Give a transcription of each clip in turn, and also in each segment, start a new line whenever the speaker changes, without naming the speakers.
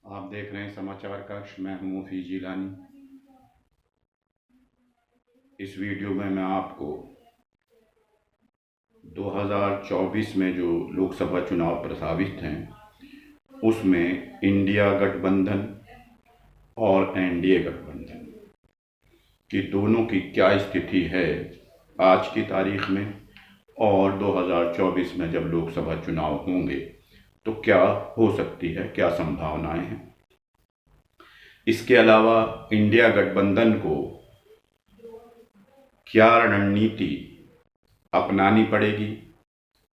आप देख रहे हैं समाचार कक्ष। मैं हूं मुफीज जिलानी। इस वीडियो में मैं आपको 2024 में जो लोकसभा चुनाव प्रस्तावित हैं उसमें इंडिया गठबंधन और एनडीए गठबंधन की दोनों की क्या स्थिति है आज की तारीख में, और 2024 में जब लोकसभा चुनाव होंगे तो क्या हो सकती है, क्या संभावनाएं हैं। इसके अलावा इंडिया गठबंधन को क्या रणनीति अपनानी पड़ेगी,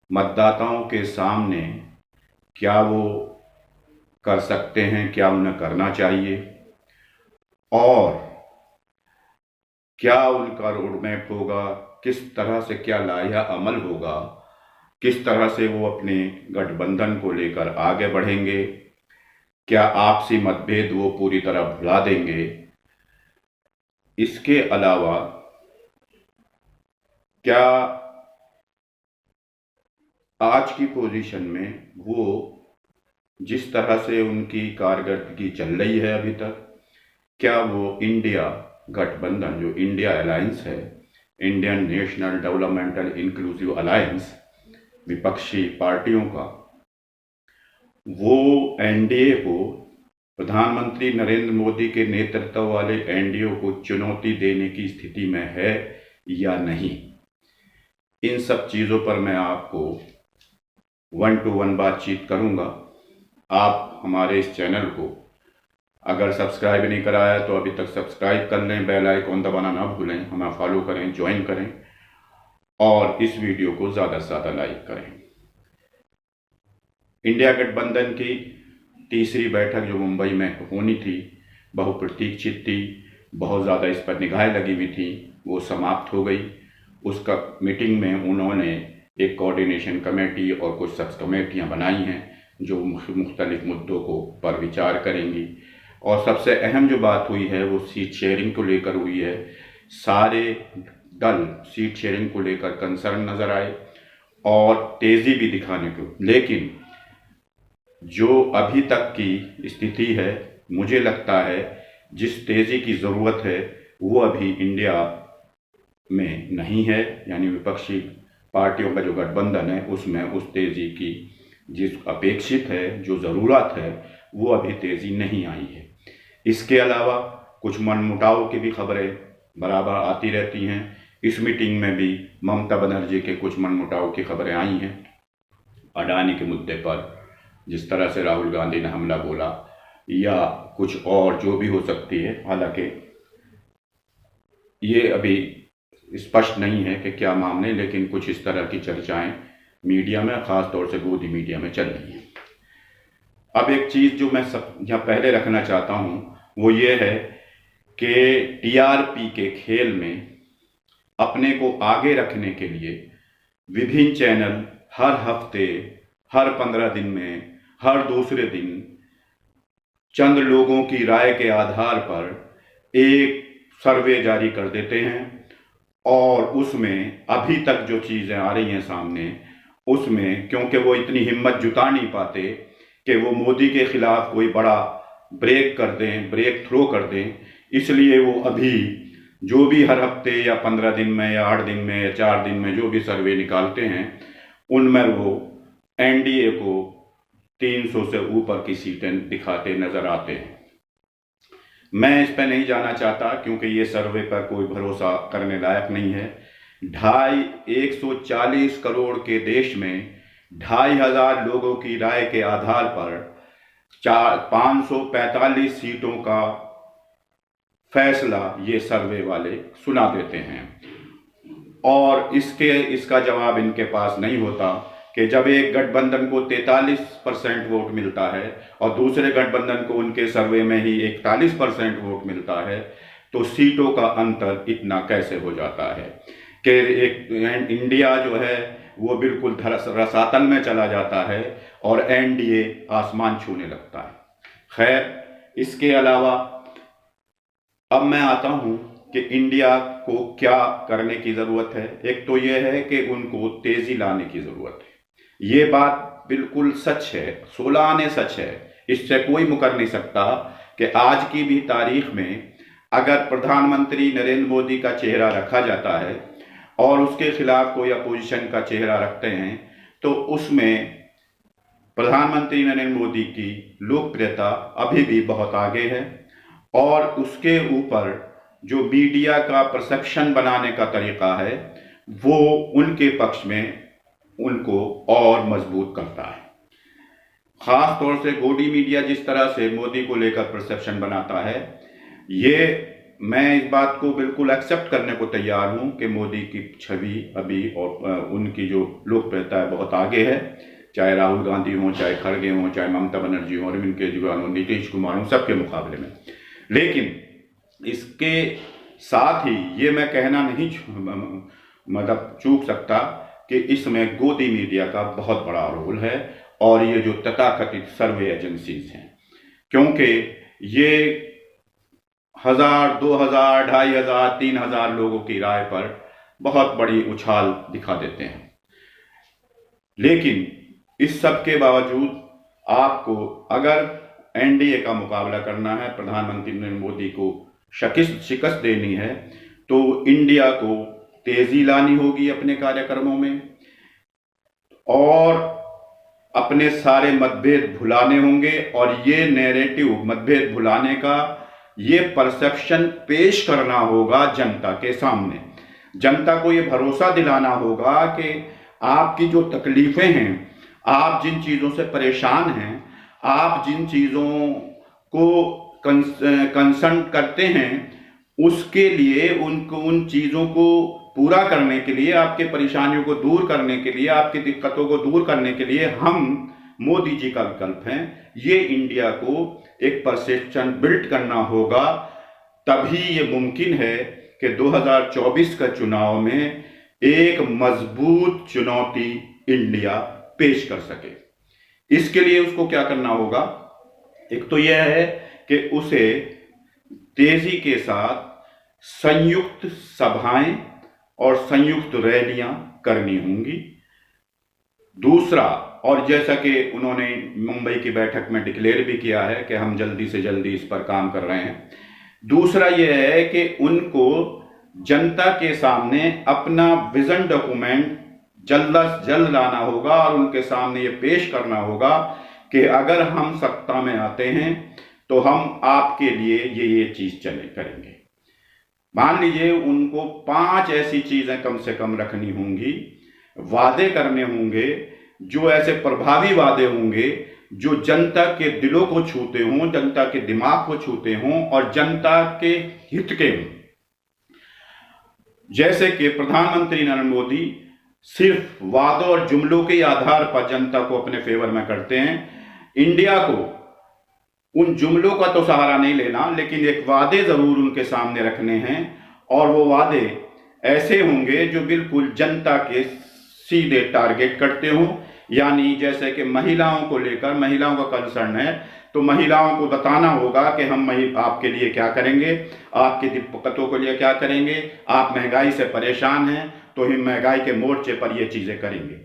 मतदाताओं के सामने क्या वो कर सकते हैं, क्या उन्हें करना चाहिए, और क्या उनका रोड मैप होगा, किस तरह से क्या लाया अमल होगा, किस तरह से वो अपने गठबंधन को लेकर आगे बढ़ेंगे, क्या आपसी मतभेद वो पूरी तरह भुला देंगे। इसके अलावा क्या आज की पोजीशन में वो जिस तरह से उनकी कारकर्दगी चल रही है अभी तक, क्या वो इंडिया गठबंधन जो इंडिया अलायंस है, Indian national developmental inclusive alliance विपक्षी पार्टियों का, वो एनडीए को, प्रधानमंत्री नरेंद्र मोदी के नेतृत्व वाले एनडीए को चुनौती देने की स्थिति में है या नहीं। इन सब चीज़ों पर मैं आपको 1-to-1 बातचीत करूंगा। आप हमारे इस चैनल को अगर सब्सक्राइब नहीं कराया तो अभी तक सब्सक्राइब कर लें, बेल आइकॉन दबाना ना भूलें, हमें फॉलो करें, ज्वाइन करें और इस वीडियो को ज़्यादा से ज़्यादा लाइक करें। इंडिया गठबंधन की तीसरी बैठक जो मुंबई में होनी थी, बहुप्रतीक्षित थी, बहुत ज़्यादा इस पर निगाहें लगी हुई थी, वो समाप्त हो गई। उसका मीटिंग में उन्होंने एक कोऑर्डिनेशन कमेटी और कुछ सब कमेटियाँ बनाई हैं जो मुख्तलिफ मुद्दों को पर विचार करेंगी। और सबसे अहम जो बात हुई है वो सीट शेयरिंग को लेकर हुई है। सारे दल सीट शेयरिंग को लेकर कंसर्न नज़र आए और तेज़ी भी दिखाने को, लेकिन जो अभी तक की स्थिति है, मुझे लगता है जिस तेज़ी की ज़रूरत है वो अभी इंडिया में नहीं है, यानी विपक्षी पार्टियों का जो गठबंधन है उसमें उस तेज़ी की जिस अपेक्षित है, जो ज़रूरत है, वो अभी तेज़ी नहीं आई है। इसके अलावा कुछ मनमुटाव की भी खबरें बराबर आती रहती हैं। इस मीटिंग में भी ममता बनर्जी के कुछ मनमुटाव की खबरें आई हैं। अडानी के मुद्दे पर जिस तरह से राहुल गांधी ने हमला बोला या कुछ और जो भी हो सकती है, हालांकि ये अभी स्पष्ट नहीं है कि क्या मामले, लेकिन कुछ इस तरह की चर्चाएं मीडिया में, ख़ास तौर से गोदी मीडिया में चल रही हैं। अब एक चीज़ जो मैं सब यहाँ पहले रखना चाहता हूँ वो ये है कि टीआरपी के खेल में अपने को आगे रखने के लिए विभिन्न चैनल हर हफ्ते, हर 15 दिन में, हर दूसरे दिन चंद लोगों की राय के आधार पर एक सर्वे जारी कर देते हैं और उसमें अभी तक जो चीज़ें आ रही हैं सामने, उसमें क्योंकि वो इतनी हिम्मत जुटा नहीं पाते कि वो मोदी के खिलाफ कोई बड़ा ब्रेक कर दें, ब्रेक थ्रो कर दें, इसलिए वो अभी जो भी हर हफ्ते या 15 दिन में या 8 दिन में या 4 दिन में जो भी सर्वे निकालते हैं उनमें वो एनडीए को 300 से ऊपर की सीटें दिखाते नजर आते हैं। मैं इस पर नहीं जाना चाहता क्योंकि ये सर्वे पर कोई भरोसा करने लायक नहीं है। 140 करोड़ के देश में 2,500 लोगों की राय के आधार पर 545 सीटों का फैसला ये सर्वे वाले सुना देते हैं और इसका जवाब इनके पास नहीं होता कि जब एक गठबंधन को 43% वोट मिलता है और दूसरे गठबंधन को उनके सर्वे में ही 41% वोट मिलता है तो सीटों का अंतर इतना कैसे हो जाता है कि एक इंडिया जो है वो बिल्कुल रसातल में चला जाता है और एनडीए आसमान छूने लगता है। खैर, इसके अलावा अब मैं आता हूं कि इंडिया को क्या करने की ज़रूरत है। एक तो ये है कि उनको तेज़ी लाने की ज़रूरत है, ये बात बिल्कुल सच है, 16 आने सच है इससे कोई मुकर नहीं सकता कि आज की भी तारीख में अगर प्रधानमंत्री नरेंद्र मोदी का चेहरा रखा जाता है और उसके खिलाफ कोई अपोजिशन का चेहरा रखते हैं तो उसमें प्रधानमंत्री नरेंद्र मोदी की लोकप्रियता अभी भी बहुत आगे है। और उसके ऊपर जो मीडिया का परसेप्शन बनाने का तरीका है वो उनके पक्ष में उनको और मजबूत करता है। खास तौर से गोदी मीडिया जिस तरह से मोदी को लेकर परसेप्शन बनाता है, ये मैं इस बात को बिल्कुल एक्सेप्ट करने को तैयार हूं कि मोदी की छवि अभी और उनकी जो लोकप्रियता है बहुत आगे है, चाहे राहुल गांधी हों, चाहे खड़गे हों, चाहे ममता बनर्जी हों, अरविंद केजरीवाल हों, नीतीश कुमार हों, सबके मुकाबले में। लेकिन इसके साथ ही ये मैं कहना नहीं मतलब चूक सकता कि इसमें गोदी मीडिया का बहुत बड़ा रोल है और ये जो तथाकथित सर्वे एजेंसीज हैं, क्योंकि ये 1000, 2000, 2500, 3000 लोगों की राय पर बहुत बड़ी उछाल दिखा देते हैं। लेकिन इस सब के बावजूद आपको अगर एनडीए का मुकाबला करना है, प्रधानमंत्री नरेंद्र मोदी को शिकस्त देनी है, तो इंडिया को तेजी लानी होगी अपने कार्यक्रमों में और अपने सारे मतभेद भुलाने होंगे। और ये नैरेटिव मतभेद भुलाने का ये परसेप्शन पेश करना होगा जनता के सामने। जनता को ये भरोसा दिलाना होगा कि आपकी जो तकलीफें हैं, आप जिन चीज़ों से परेशान हैं, आप जिन चीज़ों को कंसर्न करते हैं, उसके लिए उन चीज़ों को पूरा करने के लिए, आपके परेशानियों को दूर करने के लिए, आपकी दिक्कतों को दूर करने के लिए हम मोदी जी का विकल्प हैं। ये इंडिया को एक परसेप्शन बिल्ड करना होगा, तभी ये मुमकिन है कि 2024 का चुनाव में एक मजबूत चुनौती इंडिया पेश कर सके। इसके लिए उसको क्या करना होगा, एक तो यह है कि उसे तेजी के साथ संयुक्त सभाएं और संयुक्त रैलियां करनी होंगी। दूसरा, और जैसा कि उन्होंने मुंबई की बैठक में डिक्लेयर भी किया है कि हम जल्दी से जल्दी इस पर काम कर रहे हैं, दूसरा यह है कि उनको जनता के सामने अपना विजन डॉक्यूमेंट जल्द से जल्द लाना होगा और उनके सामने ये पेश करना होगा कि अगर हम सत्ता में आते हैं तो हम आपके लिए ये चीज करेंगे। मान लीजिए उनको 5 ऐसी चीजें कम से कम रखनी होंगी, वादे करने होंगे जो ऐसे प्रभावी वादे होंगे जो जनता के दिलों को छूते हों, जनता के दिमाग को छूते हों और जनता के हित के हों। जैसे कि प्रधानमंत्री नरेंद्र मोदी सिर्फ वादों और जुमलों के आधार पर जनता को अपने फेवर में करते हैं। इंडिया को उन जुमलों का तो सहारा नहीं लेना, लेकिन एक वादे जरूर उनके सामने रखने हैं और वो वादे ऐसे होंगे जो बिल्कुल जनता के सीधे टारगेट करते हों। यानी जैसे कि महिलाओं को लेकर, महिलाओं का कंसर्न है तो महिलाओं को बताना होगा कि हम आपके लिए क्या करेंगे, आपकी दिक्कतों के लिए क्या करेंगे, आप महंगाई से परेशान हैं तो हम महंगाई के मोर्चे पर ये चीजें करेंगे।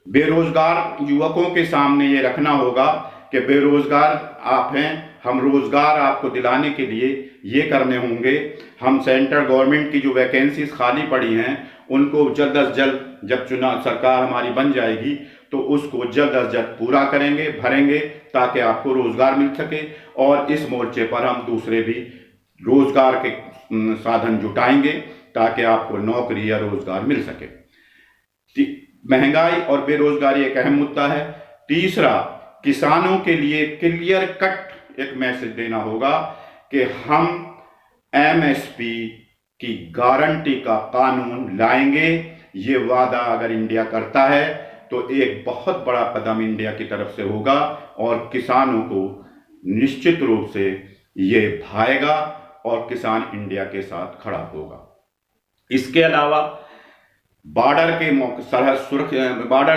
बेरोजगार युवकों के सामने ये रखना होगा कि बेरोजगार आप हैं, हम रोजगार आपको दिलाने के लिए ये करने होंगे। हम सेंट्रल गवर्नमेंट की जो वैकेंसीज खाली पड़ी हैं उनको जल्द से जल्द, जब चुनाव सरकार हमारी बन जाएगी तो उसको जल्द से जल्द पूरा करेंगे, भरेंगे, ताकि आपको रोजगार मिल सके। और इस मोर्चे पर हम दूसरे भी रोजगार के साधन जुटाएंगे ताकि आपको नौकरी या रोजगार मिल सके। महंगाई और बेरोजगारी एक अहम मुद्दा है। तीसरा, किसानों के लिए क्लियर कट एक मैसेज देना होगा कि हम एमएसपी की गारंटी का कानून लाएंगे। ये वादा अगर इंडिया करता है तो एक बहुत बड़ा कदम इंडिया की तरफ से होगा और किसानों को निश्चित रूप से ये भाएगा और किसान इंडिया के साथ खड़ा होगा। इसके अलावा बॉर्डर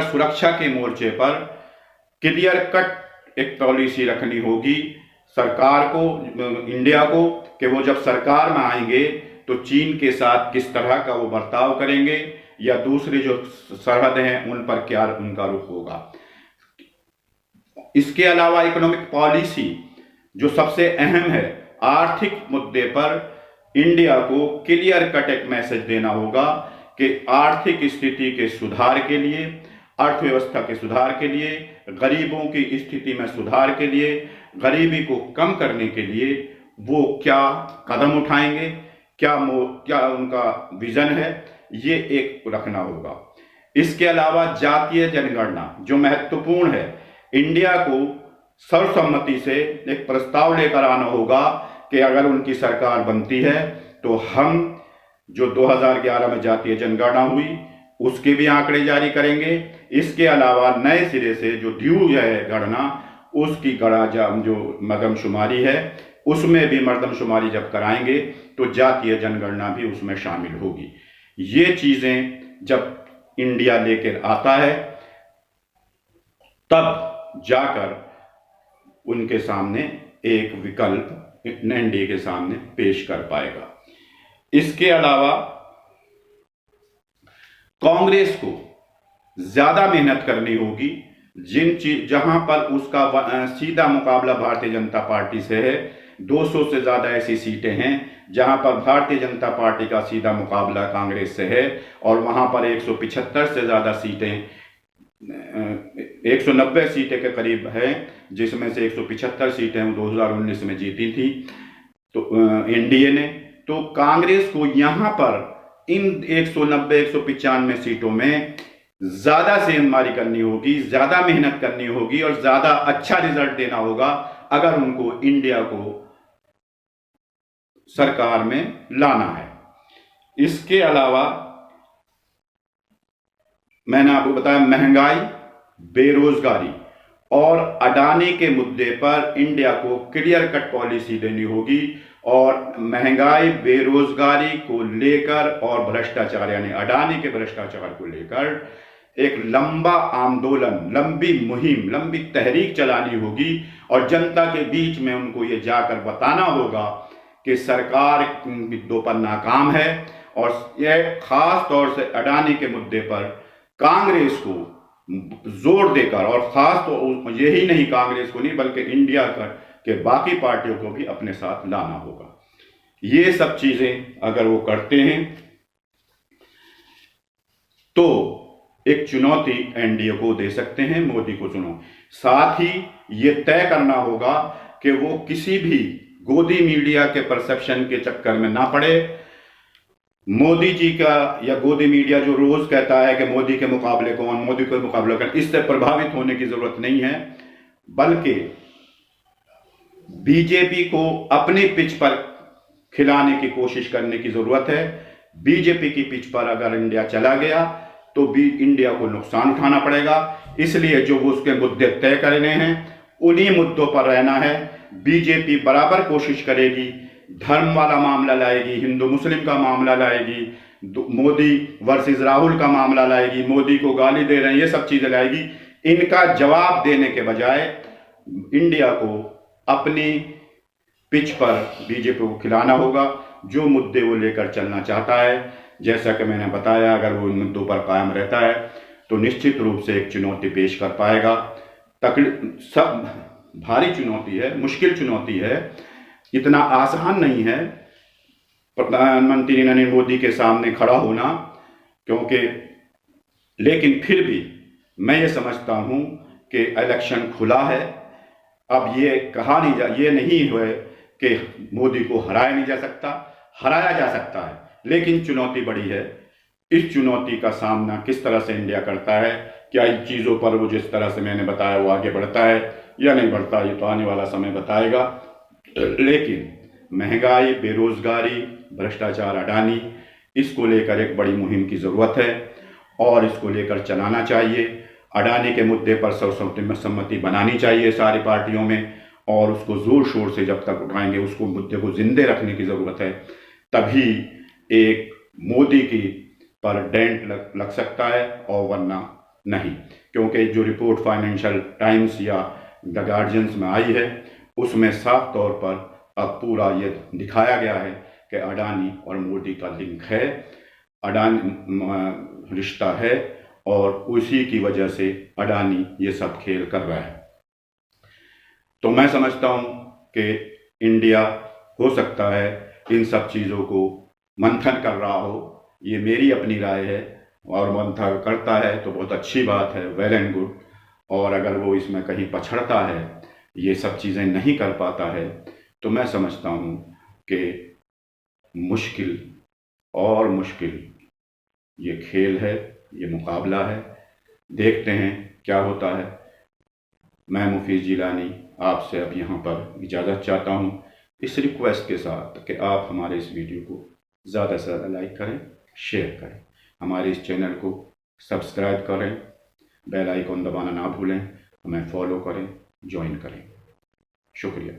सुरक्षा के मोर्चे पर क्लियर कट एक पॉलिसी रखनी होगी सरकार को, इंडिया को, कि वो जब सरकार में आएंगे तो चीन के साथ किस तरह का वो बर्ताव करेंगे या दूसरी जो सरहद हैं उन पर क्या उनका रुख होगा। इसके अलावा इकोनॉमिक पॉलिसी जो सबसे अहम है, आर्थिक मुद्दे पर इंडिया को क्लियर कट एक मैसेज देना होगा कि आर्थिक स्थिति के सुधार के लिए, अर्थव्यवस्था के सुधार के लिए, गरीबों की स्थिति में सुधार के लिए, गरीबी को कम करने के लिए वो क्या कदम उठाएंगे, क्या उनका विजन है, ये एक रखना होगा। इसके अलावा जातीय जनगणना जो महत्वपूर्ण है, इंडिया को सर्वसम्मति से एक प्रस्ताव लेकर आना होगा कि अगर उनकी सरकार बनती है तो हम जो 2011 में जातीय जनगणना हुई उसके भी आंकड़े जारी करेंगे। इसके अलावा नए सिरे से जो ड्यू है गणना, उसकी जो मरदमशुमारी है उसमें भी मरदमशुमारी जब कराएंगे तो जातीय जनगणना भी उसमें शामिल होगी। ये चीजें जब इंडिया लेकर आता है तब जाकर उनके सामने एक विकल्प एनडीए के सामने पेश कर पाएगा। इसके अलावा कांग्रेस को ज्यादा मेहनत करनी होगी, जहां पर उसका सीधा मुकाबला भारतीय जनता पार्टी से है। 200 से ज्यादा ऐसी सीटें हैं जहां पर भारतीय जनता पार्टी का सीधा मुकाबला कांग्रेस से है, और वहां पर 175 से ज्यादा सीटें, 190 सीटें के करीब है, जिसमें से 175 सीटें 2019 में जीती थी तो एनडीए ने। तो कांग्रेस को यहां पर इन 190-195 सीटों में ज्यादा सेंधमारी करनी होगी, ज्यादा मेहनत करनी होगी और ज्यादा अच्छा रिजल्ट देना होगा अगर उनको इंडिया को सरकार में लाना है। इसके अलावा मैंने आपको बताया महंगाई, बेरोजगारी और अडानी के मुद्दे पर इंडिया को क्लियर कट पॉलिसी देनी होगी, और महंगाई, बेरोजगारी को लेकर और भ्रष्टाचार यानी अडानी के भ्रष्टाचार को लेकर एक लंबा आंदोलन, लंबी मुहिम, लंबी तहरीक चलानी होगी और जनता के बीच में उनको ये जाकर बताना होगा कि सरकार मुद्दों पर नाकाम है। और यह खास तौर से अडानी के मुद्दे पर कांग्रेस को जोर देकर, और खास तो यही नहीं कांग्रेस को नहीं बल्कि इंडिया के बाकी पार्टियों को भी अपने साथ लाना होगा। ये सब चीजें अगर वो करते हैं तो एक चुनौती एनडीए को दे सकते हैं, मोदी को चुनो। साथ ही ये तय करना होगा कि वो किसी भी गोदी मीडिया के परसेप्शन के चक्कर में ना पड़े। मोदी जी का या गोदी मीडिया जो रोज कहता है कि मोदी के मुकाबले कौन, मोदी के मुकाबले कौन, इससे प्रभावित होने की जरूरत नहीं है, बल्कि बीजेपी को अपनी पिच पर खिलाने की कोशिश करने की जरूरत है। बीजेपी की पिच पर अगर इंडिया चला गया तो भी इंडिया को नुकसान उठाना पड़ेगा। इसलिए जो वो उसके मुद्दे तय करने हैं उन्हीं मुद्दों पर रहना है। बीजेपी बराबर कोशिश करेगी, धर्म वाला मामला लाएगी, हिंदू मुस्लिम का मामला लाएगी, मोदी वर्सेस राहुल का मामला लाएगी, मोदी को गाली दे रहे हैं, ये सब चीजें लाएगी। इनका जवाब देने के बजाय इंडिया को अपनी पिच पर बीजेपी को खिलाना होगा। जो मुद्दे वो लेकर चलना चाहता है, जैसा कि मैंने बताया, अगर वो इन मुद्दों पर कायम रहता है तो निश्चित रूप से एक चुनौती पेश कर पाएगा। सब भारी चुनौती है, मुश्किल चुनौती है, इतना आसान नहीं है प्रधानमंत्री नरेंद्र मोदी के सामने खड़ा होना, क्योंकि लेकिन फिर भी मैं ये समझता हूं कि इलेक्शन खुला है। अब ये ये नहीं हुए कि मोदी को हराया नहीं जा सकता, हराया जा सकता है, लेकिन चुनौती बड़ी है। इस चुनौती का सामना किस तरह से इंडिया करता है, क्या इन चीज़ों पर वो जिस तरह से मैंने बताया वो आगे बढ़ता है या नहीं बढ़ता, ये तो आने वाला समय बताएगा। लेकिन महंगाई, बेरोजगारी, भ्रष्टाचार, अडानी, इसको लेकर एक बड़ी मुहिम की ज़रूरत है और इसको लेकर चलाना चाहिए। अडानी के मुद्दे पर सर्वसम्मति बनानी चाहिए सारी पार्टियों में, और उसको जोर शोर से जब तक उठाएंगे, उसको मुद्दे को जिंदे रखने की ज़रूरत है, तभी एक मोदी की पर डेंट लग सकता है, और वरना नहीं। क्योंकि जो रिपोर्ट फाइनेंशियल टाइम्स या द गार्जियंस में आई है उसमें साफ तौर पर अब पूरा ये दिखाया गया है कि अडानी और मोदी का लिंक है, अडानी रिश्ता है, और उसी की वजह से अडानी ये सब खेल कर रहा है। तो मैं समझता हूँ कि इंडिया हो सकता है इन सब चीज़ों को मंथन कर रहा हो, ये मेरी अपनी राय है, और मंथन करता है तो बहुत अच्छी बात है, वेल एंड गुड। और अगर वो इसमें कहीं पछड़ता है, ये सब चीज़ें नहीं कर पाता है, तो मैं समझता हूँ कि मुश्किल और मुश्किल ये खेल है, ये मुकाबला है। देखते हैं क्या होता है। मैं मुफीज़ जिलानी आपसे अब यहाँ पर इजाज़त चाहता हूँ, इस रिक्वेस्ट के साथ कि आप हमारे इस वीडियो को ज़्यादा से ज़्यादा लाइक करें, शेयर करें, हमारे इस चैनल को सब्सक्राइब करें, बेल आइकॉन दबाना ना भूलें, हमें फॉलो करें, ज्वाइन करें। शुक्रिया।